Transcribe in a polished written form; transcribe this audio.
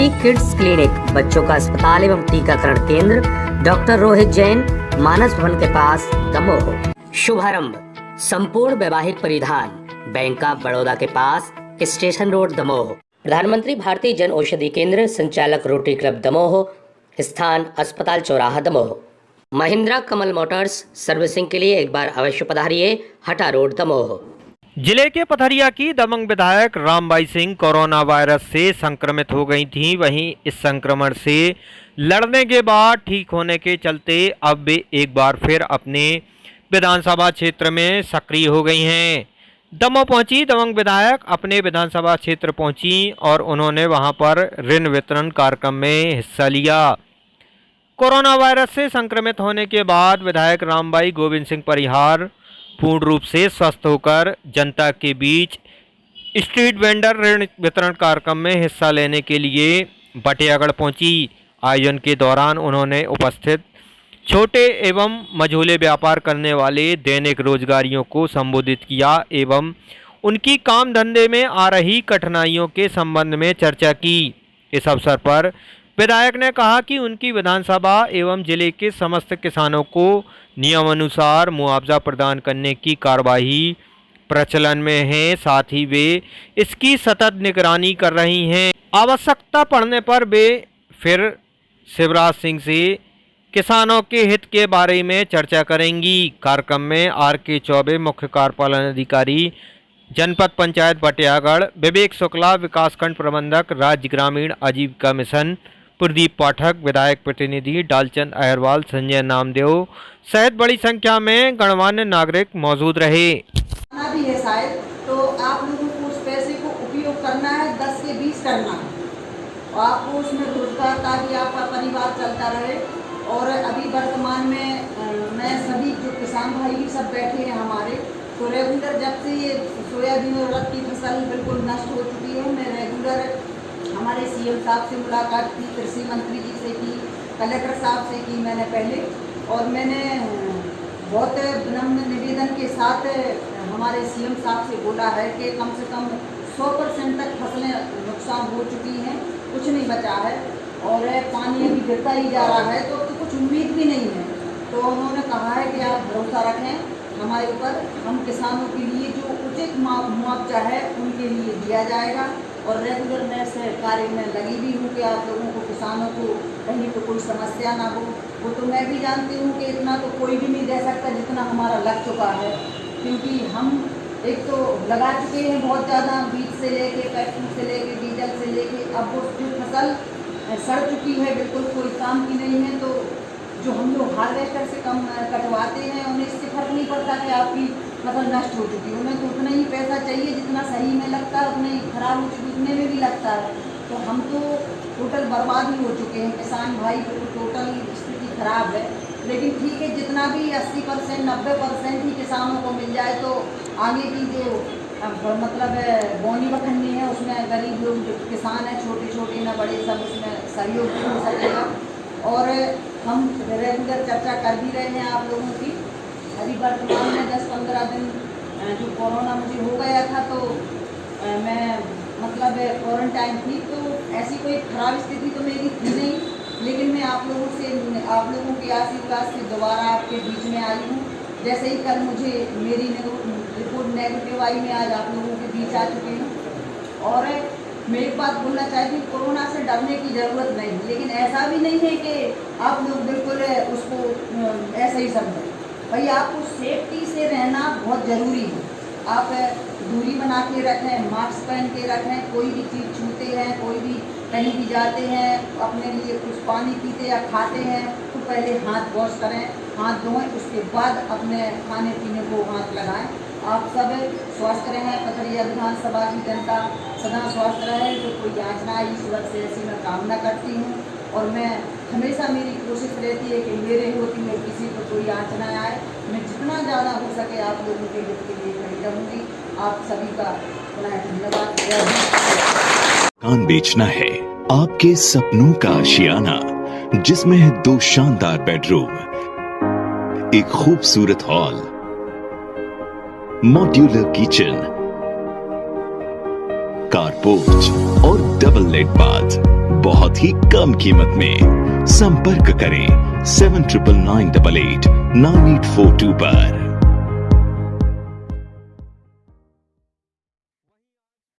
Free kids clinic, बच्चों का अस्पताल एवं टीकाकरण केंद्र, डॉक्टर रोहित जैन, मानस भवन के पास, दमोह। शुभारंभ संपूर्ण वैवाहिक परिधान, बैंक ऑफ बड़ौदा के पास, स्टेशन रोड, दमोह। प्रधानमंत्री भारतीय जन औषधि केंद्र, संचालक रोटरी क्लब दमोह, स्थान अस्पताल चौराहा, दमोह। महिंद्रा कमल मोटर्स, सर्विसिंग के लिए एक बार अवश्य पधारिए, हटा रोड, दमोह। जिले के पथरिया की दबंग विधायक रामबाई सिंह कोरोना वायरस से संक्रमित हो गई थीं। वहीं इस संक्रमण से लड़ने के बाद ठीक होने के चलते अब वे एक बार फिर अपने विधानसभा क्षेत्र में सक्रिय हो गई हैं। दमोह पहुंची दबंग विधायक अपने विधानसभा क्षेत्र पहुंची और उन्होंने वहां पर ऋण वितरण कार्यक्रम में हिस्सा लिया। कोरोना वायरस से संक्रमित होने के बाद विधायक रामबाई गोविंद सिंह परिहार पूर्ण रूप से स्वस्थ होकर जनता के बीच स्ट्रीट वेंडर ऋण वितरण कार्यक्रम में हिस्सा लेने के लिए बटियागढ़ पहुंची। आयोजन के दौरान उन्होंने उपस्थित छोटे एवं मझोले व्यापार करने वाले दैनिक रोजगारियों को संबोधित किया एवं उनकी काम धंधे में आ रही कठिनाइयों के संबंध में चर्चा की। इस अवसर पर विधायक ने कहा कि उनकी विधानसभा एवं जिले के समस्त किसानों को नियमानुसार मुआवजा प्रदान करने की कार्यवाही प्रचलन में है। साथ ही वे इसकी सतत निगरानी कर रही हैं। आवश्यकता पड़ने पर वे फिर शिवराज सिंह से किसानों के हित के बारे में चर्चा करेंगी। कार्यक्रम में आर.के. चौबे, मुख्य कार्यपालन अधिकारी, जनपद पंचायत बटियागढ़, विवेक शुक्ला, विकासखंड प्रबंधक, राज्य ग्रामीण आजीविका मिशन, प्रदीप पाठक, विधायक प्रतिनिधि डालचंद अहरवाल, संजय नामदेव सहित बड़ी संख्या में गणमान्य नागरिक मौजूद रहे। भी है शायद, तो आप लोगों को उस पैसे को उपयोग करना है, 10 के 20 करना है और आपको उसमें रोजगार, ताकि आपका परिवार चलता रहे। और अभी वर्तमान में मैं सभी जो किसान भाई भी सब बैठे हैं हमारे, तो रेगुलर जब से ये सोयाबीन और उड़द की फसल बिल्कुल नष्ट हो चुकी है, मैं रेगुलर हमारे सीएम साहब से मुलाकात की, कृषि मंत्री जी से की, कलेक्टर साहब से की मैंने पहले, और मैंने बहुत विनम्र निवेदन के साथ हमारे सीएम साहब से बोला है कि कम से कम 100% तक फसलें नुकसान हो चुकी हैं, कुछ नहीं बचा है और पानी अभी गिरता ही जा रहा है, तो कुछ उम्मीद भी नहीं है। तो उन्होंने कहा है कि आप भरोसा रखें हमारे ऊपर, हम किसानों के लिए जो उचित मुआवजा है उनके लिए दिया जाएगा। और रेगुलर मैं से कार्य में लगी भी हूँ कि आप लोगों को, किसानों को कहीं तो कोई समस्या ना हो। वो तो मैं भी जानती हूँ कि इतना तो कोई भी नहीं दे सकता जितना हमारा लग चुका है, क्योंकि हम एक तो लगा चुके हैं बहुत ज़्यादा, बीज से लेके, पेट्रोल से लेके, डीजल से लेके, अब वो जो फसल सड़ चुकी है बिल्कुल कोई काम की नहीं है। तो जो हम लोग हार्वेस्टर से कम कटवाते हैं उन्हें इससे फर्क नहीं पड़ता कि आपकी फसल नष्ट हो चुकी है, उन्हें तो उतना ही पैसा चाहिए जितना सही में लगता है, उतना ही खराब हो चुकी उतने में भी लगता है। तो हम तो टोटल बर्बाद ही हो चुके हैं, किसान भाई टोटल स्थिति खराब है। लेकिन ठीक है, जितना भी 80% 90% ही किसानों को मिल जाए तो आगे की जो मतलब बोनी बखन्नी है उसमें गरीब लोग जो किसान हैं, छोटे छोटे न बड़े, सब उसमें सहयोग भी हो सकेगा। और हम रेगुलर चर्चा कर भी रहे हैं आप लोगों की। अभी वर्तमान में 10-15 दिन जो कोरोना मुझे हो गया था, तो मैं मतलब क्वारंटाइन थी, तो ऐसी कोई ख़राब स्थिति तो मेरी थी नहीं, लेकिन मैं आप लोगों के आशीर्वाद से दोबारा आपके बीच में आई हूँ। जैसे ही कल मुझे मेरी रिपोर्ट नेगेटिव आई, मैं आज आप लोगों के बीच आ चुकी हूँ। और मैं एक बात बोलना चाहती हूँ, कोरोना से डरने की ज़रूरत नहीं, लेकिन ऐसा भी नहीं है कि आप लोग बिल्कुल उसको ऐसे ही समझें। भाई आपको सेफ्टी से रहना बहुत ज़रूरी है। आप दूरी बना के रखें, मास्क पहन के रखें, कोई भी चीज़ छूते हैं, कोई भी कहीं भी जाते हैं, अपने लिए कुछ पानी पीते या खाते हैं तो पहले हाथ वॉश करें, हाथ धोएं, उसके बाद अपने खाने पीने को हाथ लगाएं। आप सब स्वस्थ रहें, पथरिया विधानसभा की जनता सदा स्वस्थ रहे, तो कोई याचना ईश्वर से ऐसी मैं कामना करती हूँ। और मैं हमेशा, मेरी कोशिश रहती है कि मेरे होती में किसी को कोई याचना आए, मैं जितना ज़्यादा हो सके आप लोगों के हित के लिए खड़ी रहूँगी। आप सभी का पुनः धन्यवाद। मकान बेचना है आपके सपनों का आशियाना, जिसमें है 2 शानदार बेडरूम, एक खूबसूरत हॉल, मॉड्यूलर किचन, कारपोर्च और डबल लेट बाथ बहुत ही कम कीमत में। संपर्क करें 7998898842 पर।